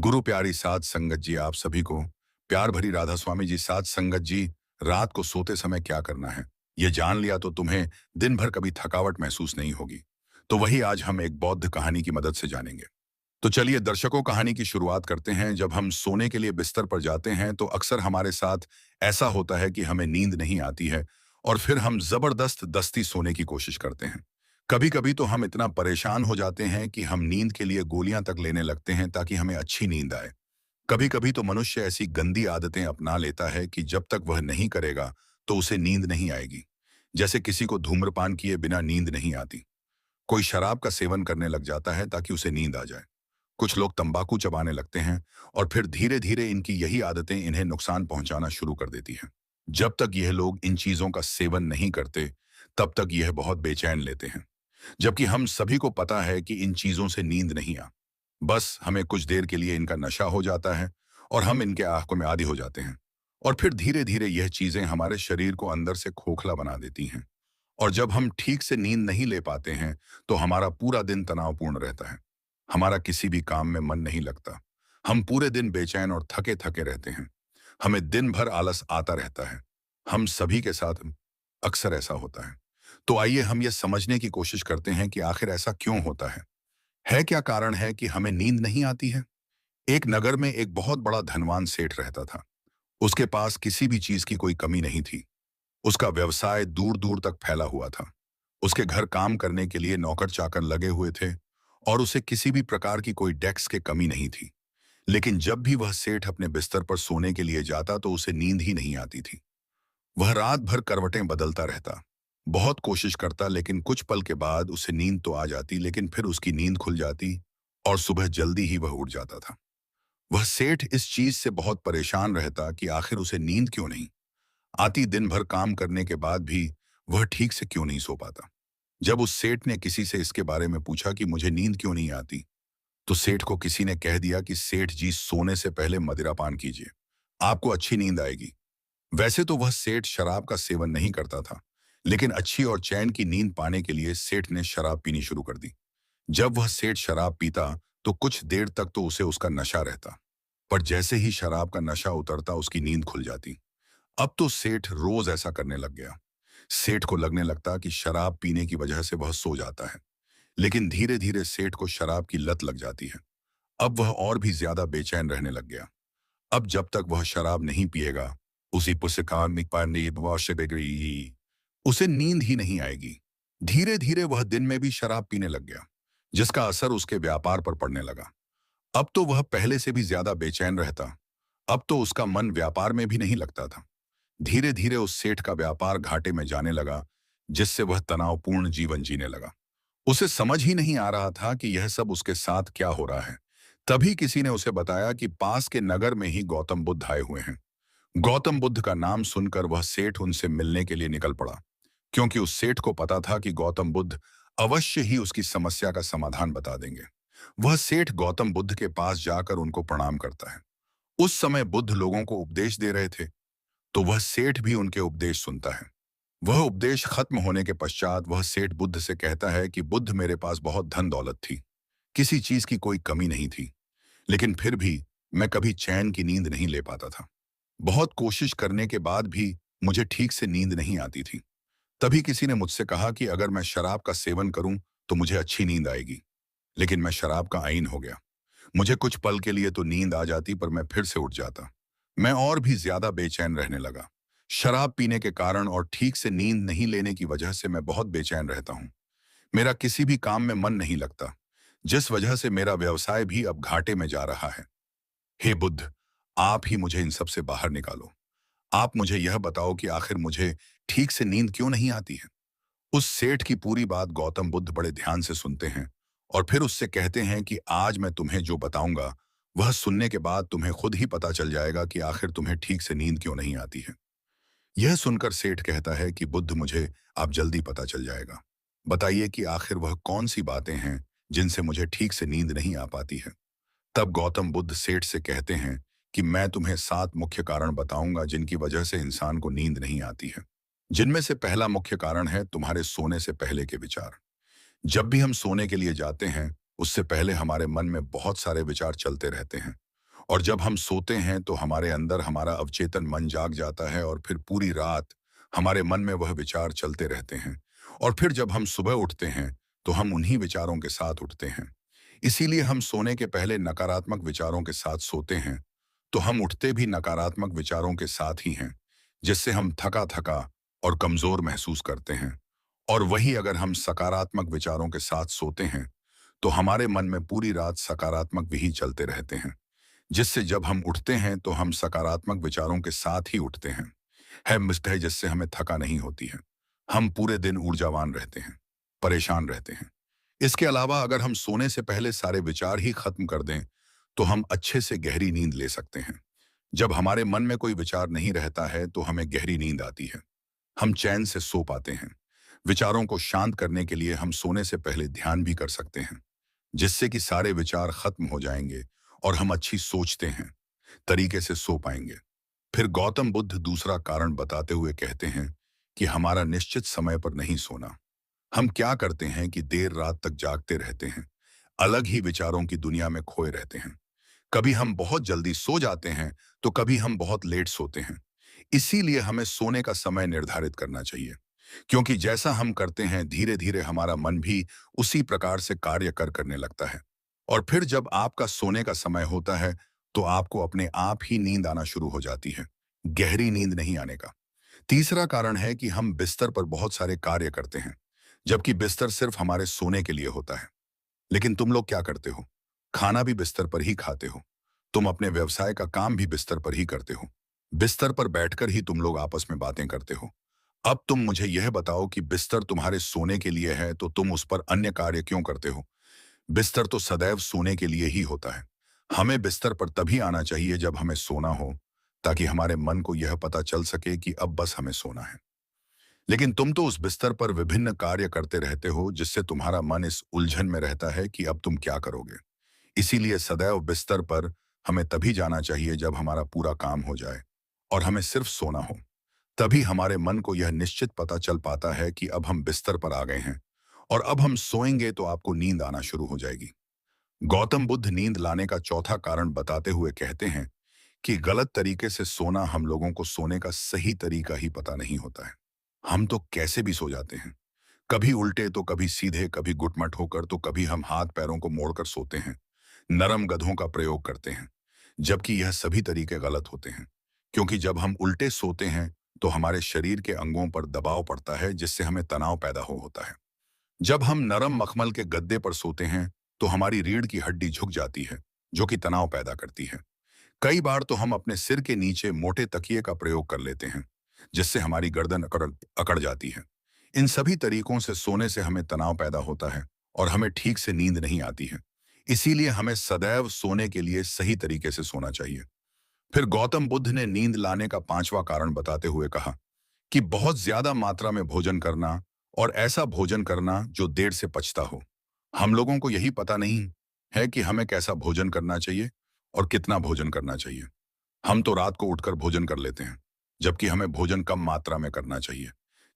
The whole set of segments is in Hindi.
गुरु प्यारी साध संगत जी, आप सभी को प्यार भरी राधा स्वामी जी। साध संगत जी, रात को सोते समय क्या करना है ये जान लिया तो तुम्हें दिन भर कभी थकावट महसूस नहीं होगी। तो वही आज हम एक बौद्ध कहानी की मदद से जानेंगे। तो चलिए दर्शकों, कहानी की शुरुआत करते हैं। जब हम सोने के लिए बिस्तर पर जाते हैं तो अक्सर हमारे साथ ऐसा होता है कि हमें नींद नहीं आती है और फिर हम जबरदस्त दस्ती सोने की कोशिश करते हैं। कभी कभी तो हम इतना परेशान हो जाते हैं कि हम नींद के लिए गोलियां तक लेने लगते हैं ताकि हमें अच्छी नींद आए। कभी कभी तो मनुष्य ऐसी गंदी आदतें अपना लेता है कि जब तक वह नहीं करेगा तो उसे नींद नहीं आएगी। जैसे किसी को धूम्रपान किए बिना नींद नहीं आती। कोई शराब का सेवन करने लग जाता है ताकि उसे नींद आ जाए। कुछ लोग तंबाकू चबाने लगते हैं और फिर धीरे धीरे इनकी यही आदतें इन्हें नुकसान पहुंचाना शुरू कर देती हैं। जब तक यह लोग इन चीजों का सेवन नहीं करते तब तक यह बहुत बेचैन लेते हैं। जबकि हम सभी को पता है कि इन चीजों से नींद नहीं आ, बस हमें कुछ देर के लिए इनका नशा हो जाता है और हम इनके आंखों में आदी हो जाते हैं। और फिर धीरे धीरे यह चीजें हमारे शरीर को अंदर से खोखला बना देती हैं। और जब हम ठीक से नींद नहीं ले पाते हैं तो हमारा पूरा दिन तनावपूर्ण रहता है। हमारा किसी भी काम में मन नहीं लगता। हम पूरे दिन बेचैन और थके थके रहते हैं। हमें दिन भर आलस आता रहता है। हम सभी के साथ अक्सर ऐसा होता है। तो आइए हम ये समझने की कोशिश करते हैं कि आखिर ऐसा क्यों होता है। क्या कारण है कि हमें नींद नहीं आती है? एक नगर में एक बहुत बड़ा धनवान सेठ रहता था। उसके पास किसी भी चीज की कोई कमी नहीं थी। उसका व्यवसाय दूर दूर तक फैला हुआ था। उसके घर काम करने के लिए नौकर चाकर लगे हुए थे और उसे किसी भी प्रकार की कोई डेस्क की कमी नहीं थी। लेकिन जब भी वह सेठ अपने बिस्तर पर सोने के लिए जाता तो उसे नींद ही नहीं आती थी। वह रात भर करवटें बदलता रहता, बहुत कोशिश करता, लेकिन कुछ पल के बाद उसे नींद तो आ जाती, लेकिन फिर उसकी नींद खुल जाती और सुबह जल्दी ही वह उठ जाता था। वह सेठ इस चीज से बहुत परेशान रहता कि आखिर उसे नींद क्यों नहीं आती। दिन भर काम करने के बाद भी वह ठीक से क्यों नहीं सो पाता। जब उस सेठ ने किसी से इसके बारे में पूछा कि मुझे नींद क्यों नहीं आती, तो सेठ को किसी ने कह दिया कि सेठ जी, सोने से पहले मदिरा पान कीजिए, आपको अच्छी नींद आएगी। वैसे तो वह सेठ शराब का सेवन नहीं करता था, लेकिन अच्छी और चैन की नींद पाने के लिए सेठ ने शराब पीनी शुरू कर दी। जब वह सेठ शराब पीता तो कुछ देर तक तो उसे उसका नशा रहता, पर जैसे ही शराब का नशा उतरता उसकी नींद खुल जाती। अब तो सेठ रोज ऐसा करने लग गया। सेठ को लगने लगता कि शराब पीने की वजह से वह सो जाता है, लेकिन धीरे धीरे सेठ को शराब की लत लग जाती है। अब वह और भी ज्यादा बेचैन रहने लग गया। अब जब तक वह शराब नहीं पिएगा, उसी पुस्तकान में पानी से बेगरी उसे नींद ही नहीं आएगी। धीरे धीरे वह दिन में भी शराब पीने लग गया, जिसका असर उसके व्यापार पर पड़ने लगा। अब तो वह पहले से भी ज्यादा बेचैन रहता। अब तो उसका मन व्यापार में भी नहीं लगता था। धीरे धीरे उस सेठ का व्यापार घाटे में जाने लगा, जिससे वह तनावपूर्ण जीवन जीने लगा। उसे समझ ही नहीं आ रहा था कि यह सब उसके साथ क्या हो रहा है। तभी किसी ने उसे बताया कि पास के नगर में ही गौतम बुद्ध आए हुए हैं। गौतम बुद्ध का नाम सुनकर वह सेठ उनसे मिलने के लिए निकल पड़ा, क्योंकि उस सेठ को पता था कि गौतम बुद्ध अवश्य ही उसकी समस्या का समाधान बता देंगे। वह सेठ गौतम बुद्ध के पास जाकर उनको प्रणाम करता है। उस समय बुद्ध लोगों को उपदेश दे रहे थे, तो वह सेठ भी उनके उपदेश सुनता है। वह उपदेश खत्म होने के पश्चात वह सेठ बुद्ध से कहता है कि बुद्ध, मेरे पास बहुत धन दौलत थी, किसी चीज की कोई कमी नहीं थी, लेकिन फिर भी मैं कभी चैन की नींद नहीं ले पाता था। बहुत कोशिश करने के बाद भी मुझे ठीक से नींद नहीं आती थी। तभी किसी ने मुझसे कहा कि अगर मैं शराब का सेवन करूं तो मुझे अच्छी नींद आएगी, लेकिन मैं शराब का आईन हो गया। मुझे कुछ पल के लिए तो नींद आ जाती, पर मैं फिर से उठ जाता। मैं और भी ज्यादा बेचैन रहने लगा। शराब पीने के कारण और ठीक से नींद नहीं लेने की वजह से मैं बहुत बेचैन रहता हूँ। मेरा किसी भी काम में मन नहीं लगता, जिस वजह से मेरा व्यवसाय भी अब घाटे में जा रहा है। हे बुद्ध, आप ही मुझे इन सब से बाहर निकालो। आप मुझे यह बताओ कि आखिर मुझे ठीक से नींद क्यों नहीं आती है। उस सेठ की पूरी बात गौतम बुद्ध बड़े ध्यान से सुनते हैं और फिर उससे कहते हैं कि आज मैं तुम्हें जो बताऊंगा वह सुनने के बाद तुम्हें खुद ही पता चल जाएगा कि आखिर तुम्हें ठीक से नींद क्यों नहीं आती है। यह सुनकर सेठ कहता है कि बुद्ध, मुझे आप जल्दी पता चल जाएगा। बताइए कि आखिर वह कौन सी बातें हैं जिनसे मुझे ठीक से नींद नहीं आ पाती है। तब गौतम बुद्ध सेठ से कहते हैं कि मैं तुम्हें 7 मुख्य कारण बताऊंगा जिनकी वजह से इंसान को नींद नहीं आती है। जिनमें से पहला मुख्य कारण है तुम्हारे सोने से पहले के विचार। जब भी हम सोने के लिए जाते हैं उससे पहले हमारे मन में बहुत सारे विचार चलते रहते हैं। और जब हम सोते हैं तो हमारे अंदर हमारा अवचेतन मन जाग जाता है और फिर पूरी रात हमारे मन में वह विचार चलते रहते हैं। और फिर जब हम सुबह उठते हैं तो हम उन्हीं विचारों के साथ उठते हैं। इसीलिए हम सोने के पहले नकारात्मक विचारों के साथ सोते हैं, तो हम उठते भी नकारात्मक विचारों के साथ ही हैं, जिससे हम थका थका और कमजोर महसूस करते हैं। और वही अगर हम सकारात्मक विचारों के साथ सोते हैं तो हमारे मन में पूरी रात सकारात्मक भी चलते रहते हैं, जिससे जब हम उठते हैं तो हम सकारात्मक विचारों के साथ ही उठते हैं। है मिस्ट है जिससे हमें थका नहीं होती है। हम पूरे दिन ऊर्जावान रहते हैं, परेशान रहते हैं। इसके अलावा अगर हम सोने से पहले सारे विचार ही खत्म कर दें तो हम अच्छे से गहरी नींद ले सकते हैं। जब हमारे मन में कोई विचार नहीं रहता है तो हमें गहरी नींद आती है। हम चैन से सो पाते हैं। विचारों को शांत करने के लिए हम सोने से पहले ध्यान भी कर सकते हैं, जिससे कि सारे विचार खत्म हो जाएंगे और हम अच्छी सोचते हैं तरीके से सो पाएंगे। फिर गौतम बुद्ध दूसरा कारण बताते हुए कहते हैं कि हमारा निश्चित समय पर नहीं सोना। हम क्या करते हैं कि देर रात तक जागते रहते हैं, अलग ही विचारों की दुनिया में खोए रहते हैं। कभी हम बहुत जल्दी सो जाते हैं तो कभी हम बहुत लेट सोते हैं। इसीलिए हमें सोने का समय निर्धारित करना चाहिए, क्योंकि जैसा हम करते हैं धीरे धीरे हमारा मन भी उसी प्रकार से कार्य करने लगता है। और फिर जब आपका सोने का समय होता है तो आपको अपने आप ही नींद आना शुरू हो जाती है, गहरी नींद नहीं आने का। तीसरा कारण है कि हम बिस्तर पर बहुत सारे कार्य करते हैं, जबकि बिस्तर सिर्फ हमारे सोने के लिए होता है। लेकिन तुम लोग क्या करते हो? खाना भी बिस्तर पर ही खाते हो। तुम अपने व्यवसाय का काम भी बिस्तर पर ही करते हो। बिस्तर पर बैठकर ही तुम लोग आपस में बातें करते हो। अब तुम मुझे यह बताओ कि बिस्तर तुम्हारे सोने के लिए है तो तुम उस पर अन्य कार्य क्यों करते हो? बिस्तर तो सदैव सोने के लिए ही होता है। हमें बिस्तर पर तभी आना चाहिए जब हमें सोना हो, ताकि हमारे मन को यह पता चल सके कि अब बस हमें सोना है। लेकिन तुम तो उस बिस्तर पर विभिन्न कार्य करते रहते हो, जिससे तुम्हारा मन इस उलझन में रहता है कि अब तुम क्या करोगे। इसीलिए सदैव बिस्तर पर हमें तभी जाना चाहिए जब हमारा पूरा काम हो जाए और हमें सिर्फ सोना हो। तभी हमारे मन को यह निश्चित पता चल पाता है कि अब हम बिस्तर पर आ गए हैं और अब हम सोएंगे तो आपको नींद आना शुरू हो जाएगी। गौतम बुद्ध नींद लाने का चौथा कारण बताते हुए कहते हैं कि गलत तरीके से सोना हम लोगों को सोने का सही तरीका ही पता नहीं होता है। हम तो कैसे भी सो जाते हैं, कभी उल्टे तो कभी सीधे, कभी गुटमट होकर तो कभी हम हाथ पैरों को मोड़कर सोते हैं, नरम गधों का प्रयोग करते हैं, जबकि यह सभी तरीके गलत होते हैं। क्योंकि जब हम उल्टे सोते हैं तो हमारे शरीर के अंगों पर दबाव पड़ता है, जिससे हमें तनाव पैदा होता है। जब हम नरम मखमल के गद्दे पर सोते हैं तो हमारी रीढ़ की हड्डी झुक जाती है, जो कि तनाव पैदा करती है। कई बार तो हम अपने सिर के नीचे मोटे तकिए का प्रयोग कर लेते हैं, जिससे हमारी गर्दन अकड़ अकड़ जाती है। इन सभी तरीकों से सोने से हमें तनाव पैदा होता है और हमें ठीक से नींद नहीं आती है। इसीलिए हमें सदैव सोने के लिए सही तरीके से सोना चाहिए। फिर गौतम बुद्ध ने नींद लाने का पांचवा कारण बताते हुए कहा कि बहुत ज्यादा मात्रा में भोजन करना और ऐसा भोजन करना जो देर से पचता हो। हम लोगों को यही पता नहीं है कि हमें कैसा भोजन करना चाहिए और कितना भोजन करना चाहिए। हम तो रात को उठकर भोजन कर लेते हैं, जबकि हमें भोजन कम मात्रा में करना चाहिए।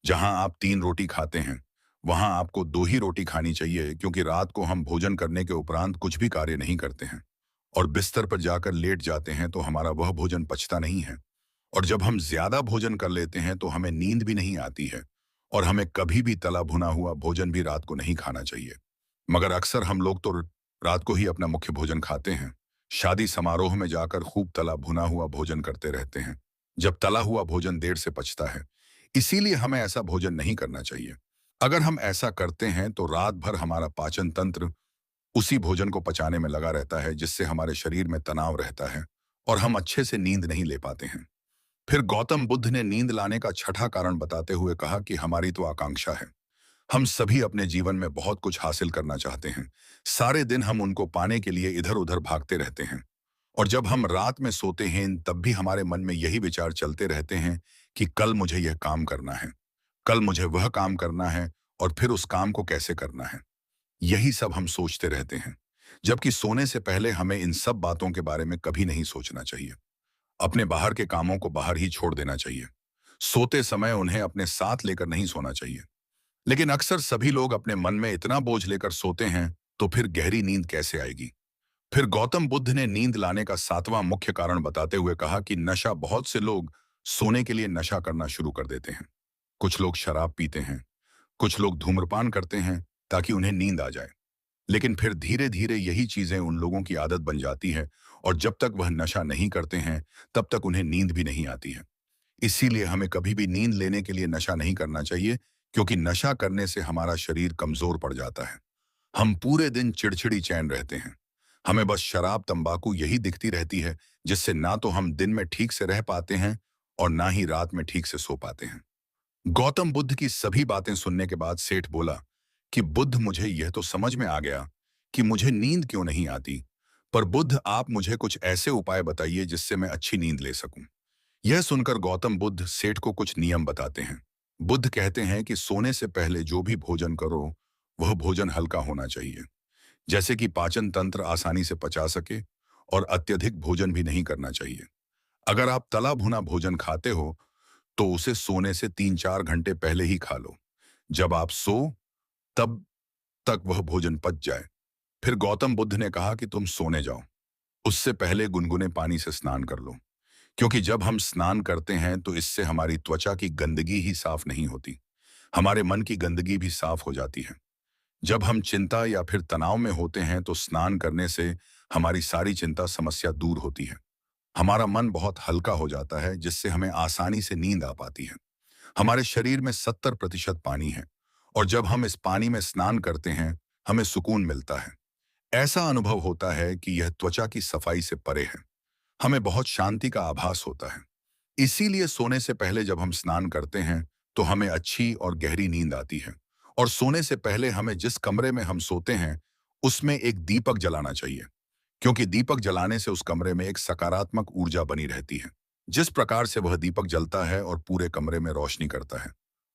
जहां आप 3 रोटी खाते हैं वहां आपको 2 ही रोटी खानी चाहिए, क्योंकि रात को हम भोजन करने के उपरांत कुछ भी कार्य नहीं करते हैं और बिस्तर पर जाकर लेट जाते हैं तो हमारा वह भोजन पचता नहीं है। और जब हम ज्यादा भोजन कर लेते हैं तो हमें नींद भी नहीं आती है और हमें कभी भी तला भुना हुआ भोजन भी रात को नहीं खाना चाहिए। मगर अक्सर हम लोग तो रात को ही अपना मुख्य भोजन खाते हैं। शादी समारोह में जाकर खूब तला भुना हुआ भोजन करते रहते हैं, जब तला हुआ भोजन देर से पचता है। इसीलिए हमें ऐसा भोजन नहीं करना चाहिए। अगर हम ऐसा करते हैं तो रात भर हमारा पाचन तंत्र उसी भोजन को पचाने में लगा रहता है, जिससे हमारे शरीर में तनाव रहता है और हम अच्छे से नींद नहीं ले पाते हैं। फिर गौतम बुद्ध ने नींद लाने का छठा कारण बताते हुए कहा कि हमारी तो आकांक्षा है। हम सभी अपने जीवन में बहुत कुछ हासिल करना चाहते हैं। सारे दिन हम उनको पाने के लिए इधर उधर भागते रहते हैं और जब हम रात में सोते हैं तब भी हमारे मन में यही विचार चलते रहते हैं कि कल मुझे यह काम करना है, कल मुझे वह काम करना है और फिर उस काम को कैसे करना है। यही सब हम सोचते रहते हैं, जबकि सोने से पहले हमें इन सब बातों के बारे में कभी नहीं सोचना चाहिए। अपने बाहर के कामों को बाहर ही छोड़ देना चाहिए। सोते समय उन्हें अपने साथ लेकर नहीं सोना चाहिए। लेकिन अक्सर सभी लोग अपने मन में इतना बोझ लेकर सोते हैं, तो फिर गहरी नींद कैसे आएगी? फिर गौतम बुद्ध ने नींद लाने का सातवां मुख्य कारण बताते हुए कहा कि नशा, बहुत से लोग सोने के लिए नशा करना शुरू कर देते हैं। कुछ लोग शराब पीते हैं, कुछ लोग धूम्रपान करते हैं ताकि उन्हें नींद आ जाए। लेकिन फिर धीरे धीरे यही चीजें उन लोगों की आदत बन जाती है, और जब तक वह नशा नहीं करते हैं तब तक उन्हें नींद भी नहीं आती है। इसीलिए हमें कभी भी नींद लेने के लिए नशा नहीं करना चाहिए, क्योंकि नशा करने से हमारा शरीर कमजोर पड़ जाता है। हम पूरे दिन चिड़चिड़ी चैन रहते हैं। हमें बस शराब तंबाकू यही दिखती रहती है, जिससे ना तो हम दिन में ठीक से रह पाते हैं और ना ही रात में ठीक से सो पाते हैं। गौतम बुद्ध की सभी बातें सुनने के बाद सेठ बोला कि बुद्ध, मुझे यह तो समझ में आ गया कि मुझे नींद क्यों नहीं आती, पर बुद्ध, आप मुझे कुछ ऐसे उपाय बताइए जिससे मैं अच्छी नींद ले सकूं। यह सुनकर गौतम बुद्ध सेठ को कुछ नियम बताते हैं। बुद्ध कहते हैं कि सोने से पहले जो भी भोजन करो, वह भोजन हल्का होना चाहिए, जैसे कि पाचन तंत्र आसानी से पचा सके, और अत्यधिक भोजन भी नहीं करना चाहिए। अगर आप तला भुना भोजन खाते हो तो उसे सोने से 3-4 घंटे पहले ही खा लो। जब आप सो तब तक वह भोजन पच जाए। फिर गौतम बुद्ध ने कहा कि तुम सोने जाओ, उससे पहले गुनगुने पानी से स्नान कर लो, क्योंकि जब हम स्नान करते हैं तो इससे हमारी त्वचा की गंदगी ही साफ नहीं होती, हमारे मन की गंदगी भी साफ हो जाती है। जब हम चिंता या फिर तनाव में होते हैं तो स्नान करने से हमारी सारी चिंता समस्या दूर होती है। हमारा मन बहुत हल्का हो जाता है, जिससे हमें आसानी से नींद आ पाती है। हमारे शरीर में 70% पानी है, और जब हम इस पानी में स्नान करते हैं हमें सुकून मिलता है। ऐसा अनुभव होता है कि यह त्वचा की सफाई से परे है। हमें बहुत शांति का आभास होता है। इसीलिए सोने से पहले जब हम स्नान करते हैं तो हमें अच्छी और गहरी नींद आती है। और सोने से पहले हमें जिस कमरे में हम सोते हैं उसमें एक दीपक जलाना चाहिए, क्योंकि दीपक जलाने से उस कमरे में एक सकारात्मक ऊर्जा बनी रहती है। जिस प्रकार से वह दीपक जलता है और पूरे कमरे में रोशनी करता है,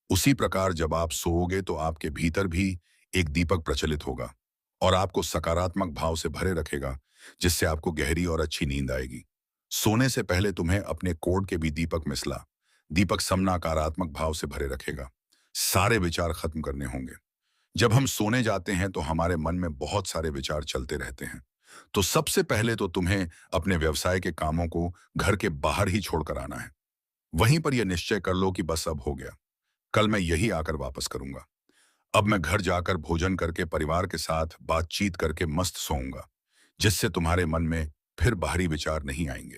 उसी प्रकार जब आप सोओगे तो आपके भीतर भी एक दीपक प्रचलित होगा और आपको सकारात्मक भाव से भरे रखेगा, जिससे आपको गहरी और अच्छी नींद आएगी। सोने से पहले तुम्हें अपने कोड के भी दीपक मिसला, दीपक नकारात्मक भाव से भरे रखेगा। सारे विचार खत्म करने होंगे। जब हम सोने जाते हैं तो हमारे मन में बहुत सारे विचार चलते रहते हैं। तो सबसे पहले तो तुम्हें अपने व्यवसाय के कामों को घर के बाहर ही छोड़कर आना है। वहीं पर यह निश्चय कर लो कि बस अब हो गया, कल मैं यही आकर वापस करूंगा। अब मैं घर जाकर भोजन करके परिवार के साथ बातचीत करके मस्त सोऊंगा, जिससे तुम्हारे मन में फिर बाहरी विचार नहीं आएंगे।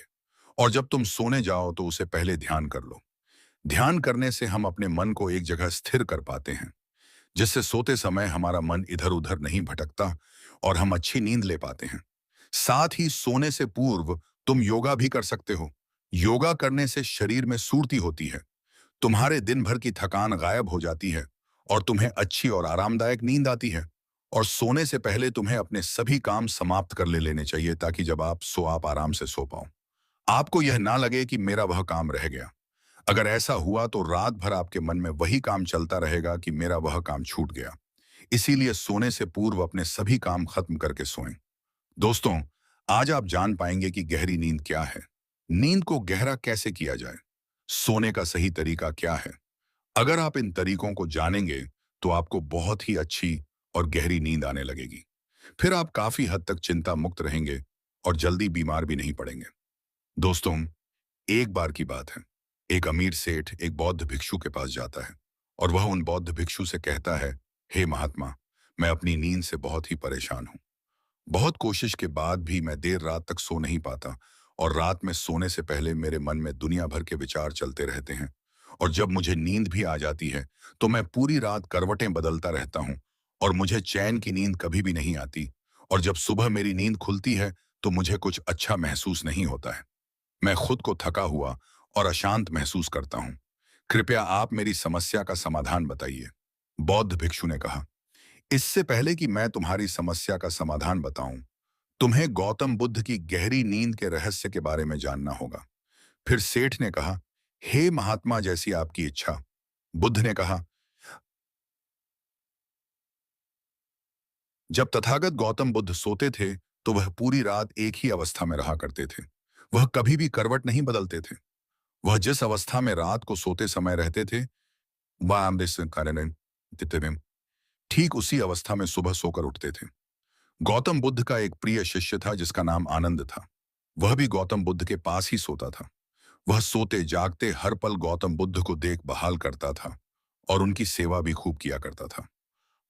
और जब तुम सोने जाओ तो उसे पहले ध्यान कर लो। ध्यान करने से हम अपने मन को एक जगह स्थिर कर पाते हैं, जिससे सोते समय हमारा मन इधर उधर नहीं भटकता और हम अच्छी नींद ले पाते हैं। साथ ही सोने से पूर्व तुम योगा भी कर सकते हो। योगा करने से शरीर में स्फूर्ति होती है, तुम्हारे दिन भर की थकान गायब हो जाती है और तुम्हें अच्छी और आरामदायक नींद आती है। और सोने से पहले तुम्हें अपने सभी काम समाप्त कर लेने चाहिए, ताकि जब आप आराम से सो पाओ। आपको यह ना लगे कि मेरा वह काम रह गया। अगर ऐसा हुआ तो रात भर आपके मन में वही काम चलता रहेगा कि मेरा वह काम छूट गया। इसीलिए सोने से पूर्व अपने सभी काम खत्म करके सोएं। दोस्तों, आज आप जान पाएंगे कि गहरी नींद क्या है, नींद को गहरा कैसे किया जाए, सोने का सही तरीका क्या है। अगर आप इन तरीकों को जानेंगे तो आपको बहुत ही अच्छी और गहरी नींद आने लगेगी। फिर आप काफी हद तक चिंता मुक्त रहेंगे और जल्दी बीमार भी नहीं पड़ेंगे। दोस्तों, एक बार की बात है, एक अमीर सेठ एक बौद्ध भिक्षु के पास जाता है और वह उन बौद्ध भिक्षु से कहता है, हे महात्मा, मैं अपनी नींद से बहुत ही परेशान हूँ। बहुत कोशिश के बाद भी मैं देर रात तक सो नहीं पाता, और रात में सोने से पहले मेरे मन में दुनिया भर के विचार चलते रहते हैं। और जब मुझे नींद भी आ जाती है तो मैं पूरी रात करवटें बदलता रहता हूँ और मुझे चैन की नींद कभी भी नहीं आती। और जब सुबह मेरी नींद खुलती है तो मुझे कुछ अच्छा महसूस नहीं होता है। मैं खुद को थका हुआ और अशांत महसूस करता हूँ। कृपया आप मेरी समस्या का समाधान बताइए। बौद्ध भिक्षु ने कहा, इससे पहले कि मैं तुम्हारी समस्या का समाधान बताऊं, तुम्हें गौतम बुद्ध की गहरी नींद के रहस्य के बारे में जानना होगा। फिर सेठ ने कहा, हे महात्मा, जैसी आपकी इच्छा। बुद्ध ने कहा, जब तथागत गौतम बुद्ध सोते थे तो वह पूरी रात एक ही अवस्था में रहा करते थे। वह कभी भी करवट नहीं बदलते थे। वह जिस अवस्था में रात को सोते समय रहते थे, वह ठीक उसी अवस्था में सुबह सोकर उठते थे। गौतम बुद्ध का एक प्रिय शिष्य था जिसका नाम आनंद था। वह भी गौतम बुद्ध के पास ही सोता था। वह सोते जागते हर पल गौतम बुद्ध को देख बहाल करता था और उनकी सेवा भी खूब किया करता था।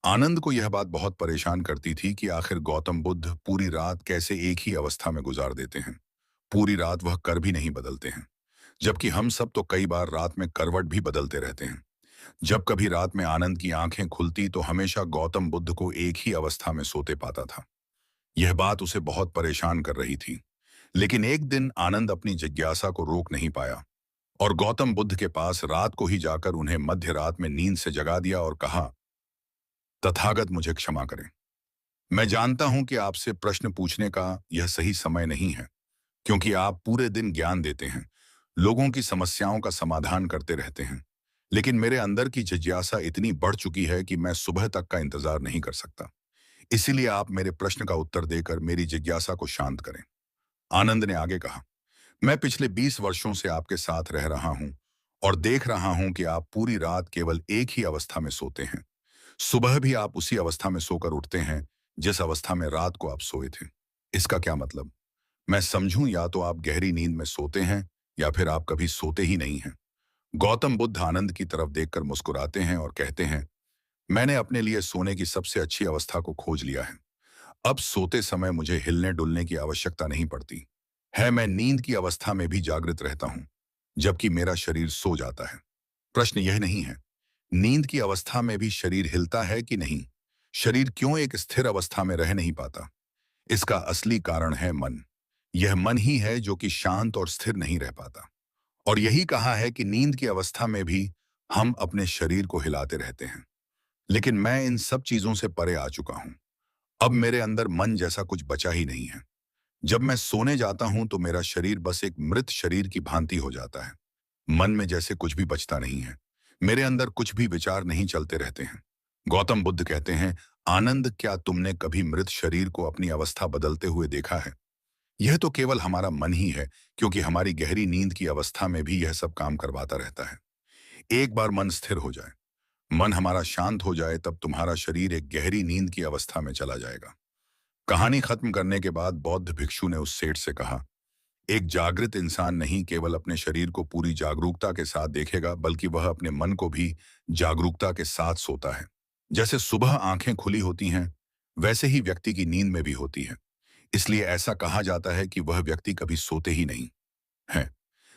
आनंद को यह बात बहुत परेशान करती थी कि आखिर गौतम बुद्ध पूरी रात कैसे एक ही अवस्था में गुजार देते हैं। पूरी रात वह कर भी नहीं बदलते हैं, जबकि हम सब तो कई बार रात में करवट भी बदलते रहते हैं। जब कभी रात में आनंद की आंखें खुलती तो हमेशा गौतम बुद्ध को एक ही अवस्था में सोते पाता था। यह बात उसे बहुत परेशान कर रही थी। लेकिन एक दिन आनंद अपनी जिज्ञासा को रोक नहीं पाया और गौतम बुद्ध के पास रात को ही जाकर उन्हें मध्य रात में नींद से जगा दिया और कहा, तथागत मुझे क्षमा करें। मैं जानता हूं कि आपसे प्रश्न पूछने का यह सही समय नहीं है, क्योंकि आप पूरे दिन ज्ञान देते हैं, लोगों की समस्याओं का समाधान करते रहते हैं। लेकिन मेरे अंदर की जिज्ञासा इतनी बढ़ चुकी है कि मैं सुबह तक का इंतजार नहीं कर सकता। इसीलिए आप मेरे प्रश्न का उत्तर देकर मेरी जिज्ञासा को शांत करें। आनंद ने आगे कहा, मैं पिछले 20 वर्षों से आपके साथ रह रहा हूं और देख रहा हूं कि आप पूरी रात केवल एक ही अवस्था में सोते हैं। सुबह भी आप उसी अवस्था में सोकर उठते हैं जिस अवस्था में रात को आप सोए थे। इसका क्या मतलब? मैं समझूं, या तो आप गहरी नींद में सोते हैं या फिर आप कभी सोते ही नहीं हैं। गौतम बुद्ध आनंद की तरफ देखकर मुस्कुराते हैं और कहते हैं, मैंने अपने लिए सोने की सबसे अच्छी अवस्था को खोज लिया है। अब सोते समय मुझे हिलने डुलने की आवश्यकता नहीं पड़ती है। मैं नींद की अवस्था में भी जागृत रहता हूं, जबकि मेरा शरीर सो जाता है। प्रश्न यह नहीं है नींद की अवस्था में भी शरीर हिलता है कि नहीं, शरीर क्यों एक स्थिर अवस्था में रह नहीं पाता। इसका असली कारण है मन। यह मन ही है जो कि शांत और स्थिर नहीं रह पाता। और यही कहा है कि नींद की अवस्था में भी हम अपने शरीर को हिलाते रहते हैं। लेकिन मैं इन सब चीजों से परे आ चुका हूं। अब मेरे अंदर मन जैसा कुछ बचा ही नहीं है। जब मैं सोने जाता हूं तो मेरा शरीर बस एक मृत शरीर की भांति हो जाता है। मन में जैसे कुछ भी बचता नहीं है। मेरे अंदर कुछ भी विचार नहीं चलते रहते हैं। गौतम बुद्ध कहते हैं, आनंद, क्या तुमने कभी मृत शरीर को अपनी अवस्था बदलते हुए देखा है? यह तो केवल हमारा मन ही है, क्योंकि हमारी गहरी नींद की अवस्था में भी यह सब काम करवाता रहता है। एक बार मन स्थिर हो जाए, मन हमारा शांत हो जाए, तब तुम्हारा शरीर एक गहरी नींद की अवस्था में चला जाएगा। कहानी खत्म करने के बाद बौद्ध भिक्षु ने उस सेठ से कहा, एक जागृत इंसान नहीं केवल अपने शरीर को पूरी जागरूकता के साथ देखेगा, बल्कि वह अपने मन को भी जागरूकता के साथ सोता है। जैसे सुबह आंखें खुली होती हैं, वैसे ही व्यक्ति की नींद में भी होती है। इसलिए ऐसा कहा जाता है कि वह व्यक्ति कभी सोते ही नहीं है।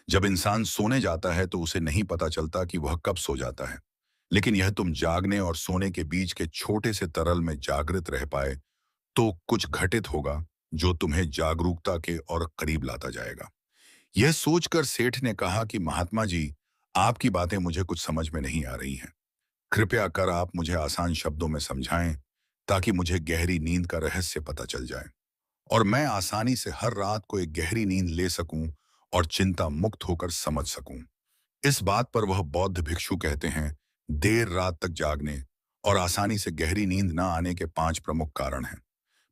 जब इंसान सोने जाता है तो उसे नहीं पता चलता कि वह कब सो जाता है। लेकिन यह तुम जागने और सोने के बीच के छोटे से तरल में जागृत रह पाए तो कुछ घटित होगा जो तुम्हें जागरूकता के और करीब लाता जाएगा। यह सोचकर सेठ ने कहा कि महात्मा जी, आपकी बातें मुझे कुछ समझ में नहीं आ रही हैं। कृपया कर आप मुझे आसान शब्दों में समझाएं, ताकि मुझे गहरी नींद का रहस्य पता चल जाए और मैं आसानी से हर रात को एक गहरी नींद ले सकूं और चिंता मुक्त होकर समझ सकूं। इस बात पर वह बौद्ध भिक्षु कहते हैं, देर रात तक जागने और आसानी से गहरी नींद न आने के 5 प्रमुख कारण हैं।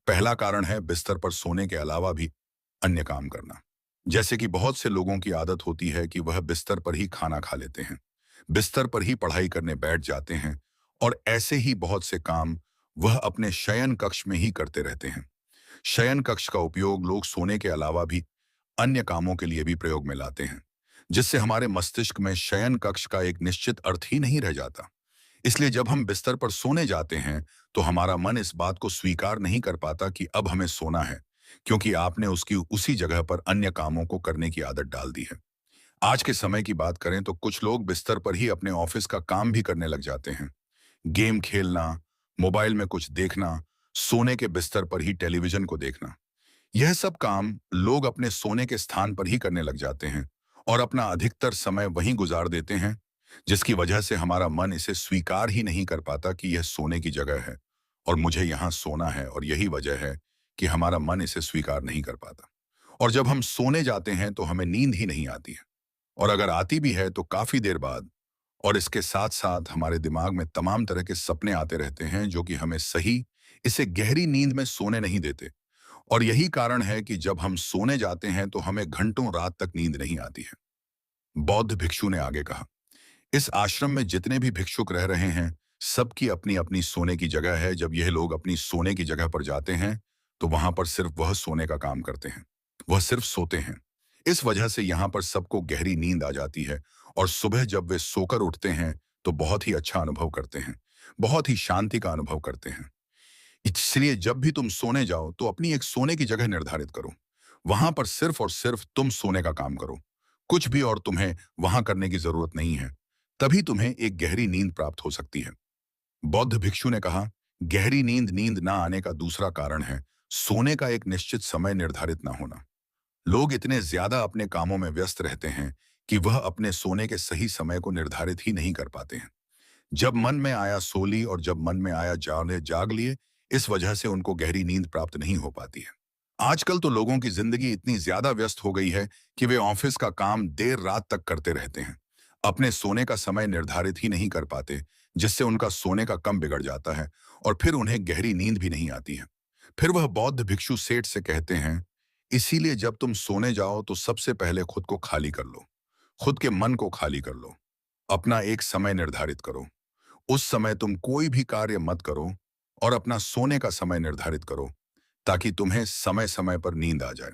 पहला कारण है बिस्तर पर सोने के अलावा भी अन्य काम करना। जैसे कि बहुत से लोगों की आदत होती है कि वह बिस्तर पर ही खाना खा लेते हैं, बिस्तर पर ही पढ़ाई करने बैठ जाते हैं और ऐसे ही बहुत से काम वह अपने शयन कक्ष में ही करते रहते हैं। शयन कक्ष का उपयोग लोग सोने के अलावा भी अन्य कामों के लिए भी प्रयोग में लाते हैं, जिससे हमारे मस्तिष्क में शयन कक्ष का एक निश्चित अर्थ ही नहीं रह जाता। इसलिए जब हम बिस्तर पर सोने जाते हैं तो हमारा मन इस बात को स्वीकार नहीं कर पाता कि अब हमें सोना है, क्योंकि आपने उसकी उसी जगह पर अन्य कामों को करने की आदत डाल दी है। आज के समय की बात करें तो कुछ लोग बिस्तर पर ही अपने ऑफिस का काम भी करने लग जाते हैं। गेम खेलना, मोबाइल में कुछ देखना, सोने के बिस्तर पर ही टेलीविजन को देखना, यह सब काम लोग अपने सोने के स्थान पर ही करने लग जाते हैं और अपना अधिकतर समय वहीं गुजार देते हैं, जिसकी वजह से हमारा मन इसे स्वीकार ही नहीं कर पाता कि यह सोने की जगह है और मुझे यहाँ सोना है। और यही वजह है कि हमारा मन इसे स्वीकार नहीं कर पाता। और जब हम सोने जाते हैं तो हमें नींद ही नहीं आती है, और अगर आती भी है तो काफी देर बाद। और इसके साथ साथ हमारे दिमाग में तमाम तरह के सपने आते रहते हैं जो कि हमें सही इसे गहरी नींद में सोने नहीं देते। और यही कारण है कि जब हम सोने जाते हैं तो हमें घंटों रात तक नींद नहीं आती है। बौद्ध भिक्षु ने आगे कहा, इस आश्रम में जितने भी भिक्षुक रह रहे हैं, सबकी अपनी अपनी सोने की जगह है। जब यह लोग अपनी सोने की जगह पर जाते हैं तो वहां पर सिर्फ वह सोने का काम करते हैं, वह सिर्फ सोते हैं। इस वजह से यहाँ पर सबको गहरी नींद आ जाती है और सुबह जब वे सोकर उठते हैं तो बहुत ही अच्छा अनुभव करते हैं, बहुत ही शांति का अनुभव करते हैं। इसलिए जब भी तुम सोने जाओ तो अपनी एक सोने की जगह निर्धारित करो। वहां पर सिर्फ और सिर्फ तुम सोने का काम करो। कुछ भी और तुम्हें वहां करने की जरूरत नहीं है। तभी तुम्हें एक गहरी नींद प्राप्त हो सकती है। बौद्ध भिक्षु ने कहा, गहरी नींद नींद ना आने का दूसरा कारण है सोने का एक निश्चित समय निर्धारित ना होना। लोग इतने ज्यादा अपने कामों में व्यस्त रहते हैं कि वह अपने सोने के सही समय को निर्धारित ही नहीं कर पाते हैं। जब मन में आया सो ली और जब मन में आया जाग जाग लिए। इस वजह से उनको गहरी नींद प्राप्त नहीं हो पाती है। आजकल तो लोगों की जिंदगी इतनी ज्यादा व्यस्त हो गई है कि वे ऑफिस का काम देर रात तक करते रहते हैं, अपने सोने का समय निर्धारित ही नहीं कर पाते, जिससे उनका सोने का कम बिगड़ जाता है और फिर उन्हें गहरी नींद भी नहीं आती है। फिर वह बौद्ध भिक्षु सेठ से कहते हैं, इसीलिए जब तुम सोने जाओ तो सबसे पहले खुद को खाली कर लो, खुद के मन को खाली कर लो। अपना एक समय निर्धारित करो। उस समय तुम कोई भी कार्य मत करो और अपना सोने का समय निर्धारित करो, ताकि तुम्हें समय समय पर नींद आ जाए।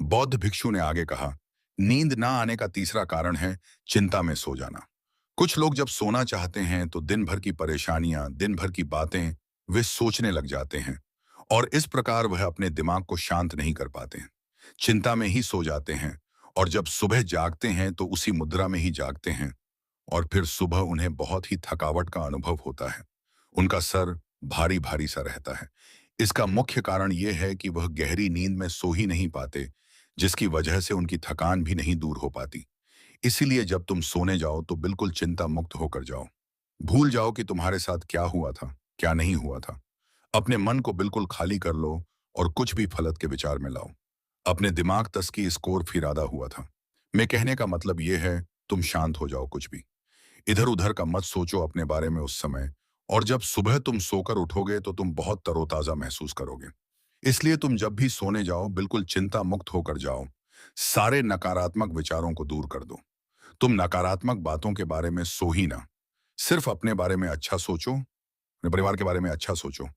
बौद्ध भिक्षु ने आगे कहा, नींद ना आने का तीसरा कारण है चिंता में सो जाना। कुछ लोग जब सोना चाहते हैं तो दिन भर की परेशानियां, दिन भर की बातें वे सोचने लग जाते हैं और इस प्रकार वह अपने दिमाग को शांत नहीं कर पाते हैं। चिंता में ही सो जाते हैं और जब सुबह जागते हैं तो उसी मुद्रा में ही जागते हैं और फिर सुबह उन्हें बहुत ही थकावट का अनुभव होता है। उनका सर भारी भारी सा रहता है। इसका मुख्य कारण यह है कि वह गहरी नींद में सो ही नहीं पाते, जिसकी वजह से उनकी थकान भी नहीं दूर हो पाती। इसीलिए जब तुम सोने जाओ तो बिल्कुल चिंता मुक्त होकर जाओ। भूल जाओ कि तुम्हारे साथ क्या हुआ था, क्या नहीं हुआ था। अपने मन को बिल्कुल खाली कर लो और कुछ भी फलत के विचार में लाओ। अपने दिमाग तस की स्कोर फिरादा हुआ था। मैं कहने का मतलब यह है, तुम शांत हो जाओ, कुछ भी इधर उधर का मत सोचो अपने बारे में उस समय। और जब सुबह तुम सोकर उठोगे तो तुम बहुत तरोताजा महसूस करोगे। इसलिए तुम जब भी सोने जाओ बिल्कुल चिंता मुक्त होकर जाओ। सारे नकारात्मक विचारों को दूर कर दो। तुम नकारात्मक बातों के बारे में सो ही ना, सिर्फ अपने बारे में अच्छा सोचो, अपने परिवार के बारे में अच्छा सोचो।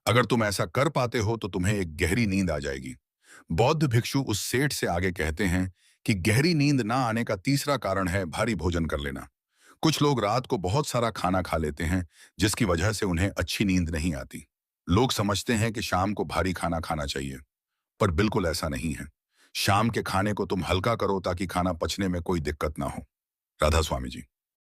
अगर तुम ऐसा कर पाते हो तो तुम्हें एक गहरी नींद आ जाएगी। बौद्ध भिक्षु उस सेठ से आगे कहते हैं कि गहरी नींद ना आने का तीसरा कारण है भारी भोजन कर लेना। कुछ लोग रात को बहुत सारा खाना खा लेते हैं, जिसकी वजह से उन्हें अच्छी नींद नहीं आती। लोग समझते हैं कि शाम को भारी खाना खाना चाहिए, पर बिल्कुल ऐसा नहीं है। शाम के खाने को तुम हल्का करो ताकि खाना पचने में कोई दिक्कत ना हो। राधा स्वामी जी।